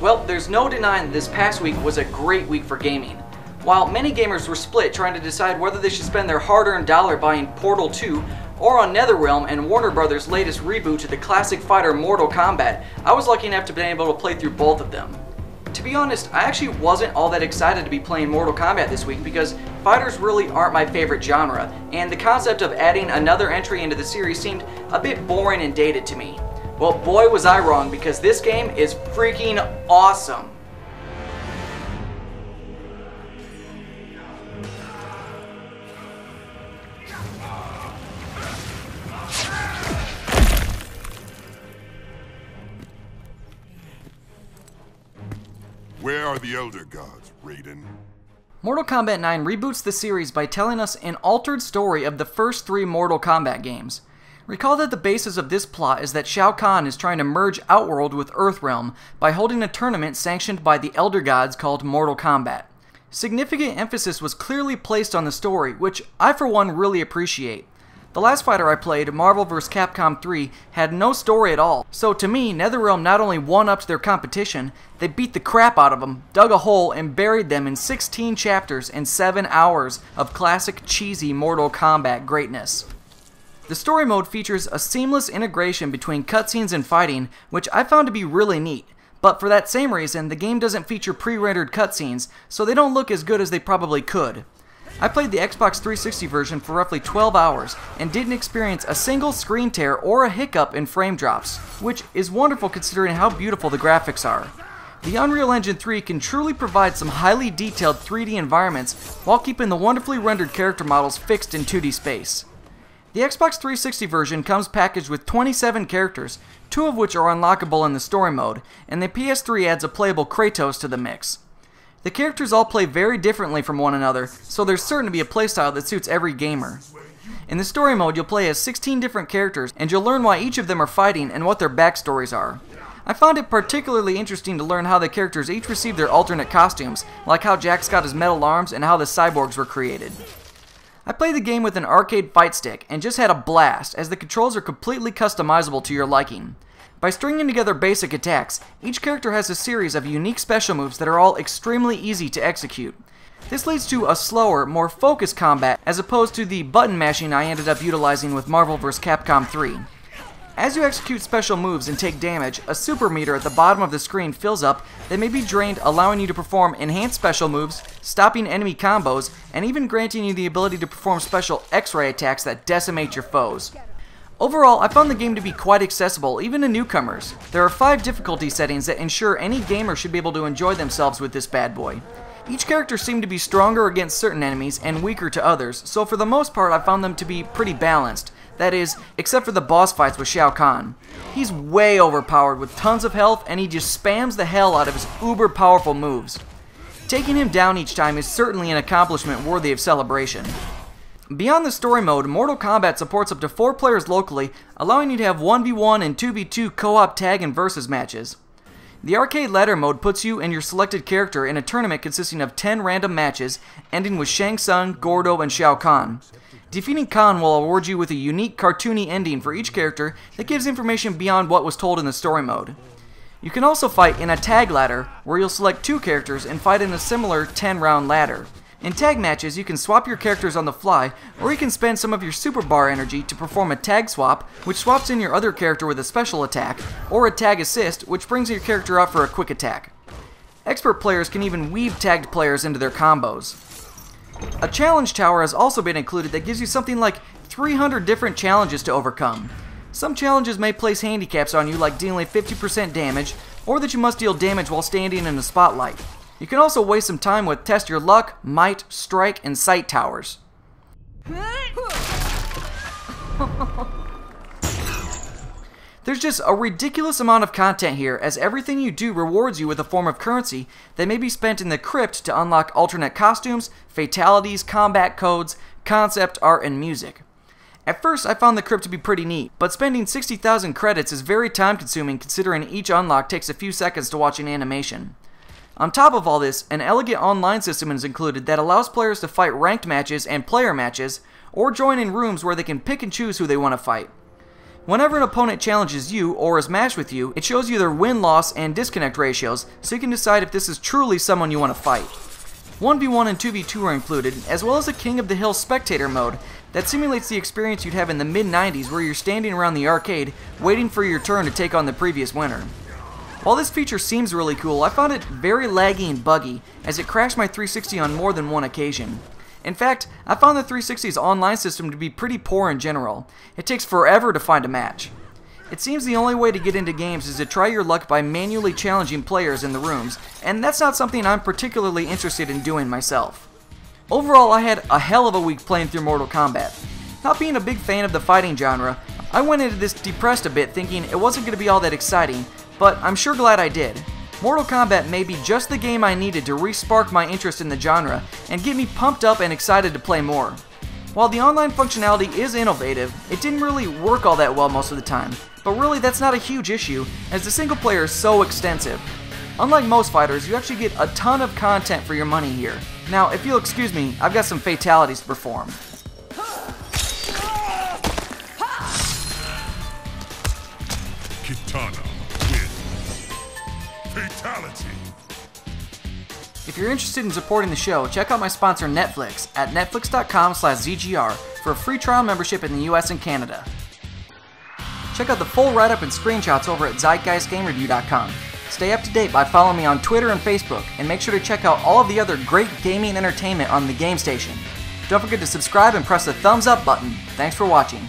Well, there's no denying this past week was a great week for gaming. While many gamers were split trying to decide whether they should spend their hard-earned dollar buying Portal 2 or on NetherRealm and Warner Brothers' latest reboot to the classic fighter Mortal Kombat, I was lucky enough to be able to play through both of them. To be honest, I actually wasn't all that excited to be playing Mortal Kombat this week because fighters really aren't my favorite genre, and the concept of adding another entry into the series seemed a bit boring and dated to me. Well, boy was I wrong, because this game is freaking awesome. Where are the Elder Gods, Raiden? Mortal Kombat 9 reboots the series by telling us an altered story of the first 3 Mortal Kombat games. Recall that the basis of this plot is that Shao Kahn is trying to merge Outworld with Earthrealm by holding a tournament sanctioned by the Elder Gods called Mortal Kombat. Significant emphasis was clearly placed on the story, which I for one really appreciate. The last fighter I played, Marvel vs. Capcom 3, had no story at all, so to me, NetherRealm not only one-upped their competition, they beat the crap out of them, dug a hole, and buried them in 16 chapters and 7 hours of classic cheesy Mortal Kombat greatness. The story mode features a seamless integration between cutscenes and fighting, which I found to be really neat, but for that same reason, the game doesn't feature pre-rendered cutscenes, so they don't look as good as they probably could. I played the Xbox 360 version for roughly 12 hours and didn't experience a single screen tear or a hiccup in frame drops, which is wonderful considering how beautiful the graphics are. The Unreal Engine 3 can truly provide some highly detailed 3D environments while keeping the wonderfully rendered character models fixed in 2D space. The Xbox 360 version comes packaged with 27 characters, 2 of which are unlockable in the story mode, and the PS3 adds a playable Kratos to the mix. The characters all play very differently from one another, so there's certain to be a playstyle that suits every gamer. In the story mode, you'll play as 16 different characters, and you'll learn why each of them are fighting and what their backstories are. I found it particularly interesting to learn how the characters each received their alternate costumes, like how Jax got his metal arms and how the cyborgs were created. I played the game with an arcade fight stick and just had a blast, as the controls are completely customizable to your liking. By stringing together basic attacks, each character has a series of unique special moves that are all extremely easy to execute. This leads to a slower, more focused combat as opposed to the button mashing I ended up utilizing with Marvel vs. Capcom 3. As you execute special moves and take damage, a super meter at the bottom of the screen fills up that may be drained, allowing you to perform enhanced special moves, stopping enemy combos, and even granting you the ability to perform special X-ray attacks that decimate your foes. Overall, I found the game to be quite accessible, even to newcomers. There are 5 difficulty settings that ensure any gamer should be able to enjoy themselves with this bad boy. Each character seemed to be stronger against certain enemies and weaker to others, so for the most part I found them to be pretty balanced. That is, except for the boss fights with Shao Kahn. He's way overpowered with tons of health, and he just spams the hell out of his uber powerful moves. Taking him down each time is certainly an accomplishment worthy of celebration. Beyond the story mode, Mortal Kombat supports up to 4 players locally, allowing you to have 1v1 and 2v2 co-op tag and versus matches. The arcade ladder mode puts you and your selected character in a tournament consisting of 10 random matches, ending with Shang Tsung, Gordo, and Shao Kahn. Defeating Kahn will award you with a unique cartoony ending for each character that gives information beyond what was told in the story mode. You can also fight in a tag ladder, where you'll select 2 characters and fight in a similar 10-round ladder. In tag matches, you can swap your characters on the fly, or you can spend some of your super bar energy to perform a tag swap, which swaps in your other character with a special attack, or a tag assist, which brings your character out for a quick attack. Expert players can even weave tagged players into their combos. A challenge tower has also been included that gives you something like 300 different challenges to overcome. Some challenges may place handicaps on you, like dealing 50% damage, or that you must deal damage while standing in a spotlight. You can also waste some time with Test Your Luck, Might, Strike, and Sight towers. There's just a ridiculous amount of content here, as everything you do rewards you with a form of currency that may be spent in the crypt to unlock alternate costumes, fatalities, combat codes, concept art, and music. At first, I found the crypt to be pretty neat, but spending 60,000 credits is very time consuming considering each unlock takes a few seconds to watch an animation. On top of all this, an elegant online system is included that allows players to fight ranked matches and player matches, or join in rooms where they can pick and choose who they want to fight. Whenever an opponent challenges you or is matched with you, it shows you their win-loss and disconnect ratios, so you can decide if this is truly someone you want to fight. 1v1 and 2v2 are included, as well as a King of the Hill spectator mode that simulates the experience you'd have in the mid-90s where you're standing around the arcade waiting for your turn to take on the previous winner. While this feature seems really cool, I found it very laggy and buggy, as it crashed my 360 on more than one occasion. In fact, I found the 360's online system to be pretty poor in general. It takes forever to find a match. It seems the only way to get into games is to try your luck by manually challenging players in the rooms, and that's not something I'm particularly interested in doing myself. Overall, I had a hell of a week playing through Mortal Kombat. Not being a big fan of the fighting genre, I went into this depressed a bit thinking it wasn't going to be all that exciting, but I'm sure glad I did. Mortal Kombat may be just the game I needed to re-spark my interest in the genre and get me pumped up and excited to play more. While the online functionality is innovative, it didn't really work all that well most of the time, but really that's not a huge issue as the single player is so extensive. Unlike most fighters, you actually get a ton of content for your money here. Now, if you'll excuse me, I've got some fatalities to perform. Kitana wins. Fatality. If you're interested in supporting the show, check out my sponsor Netflix at netflix.com/ZGR for a free trial membership in the US and Canada. Check out the full write-up and screenshots over at ZeitgeistGameReview.com. Stay up to date by following me on Twitter and Facebook, and make sure to check out all of the other great gaming entertainment on the Game Station. Don't forget to subscribe and press the thumbs up button. Thanks for watching.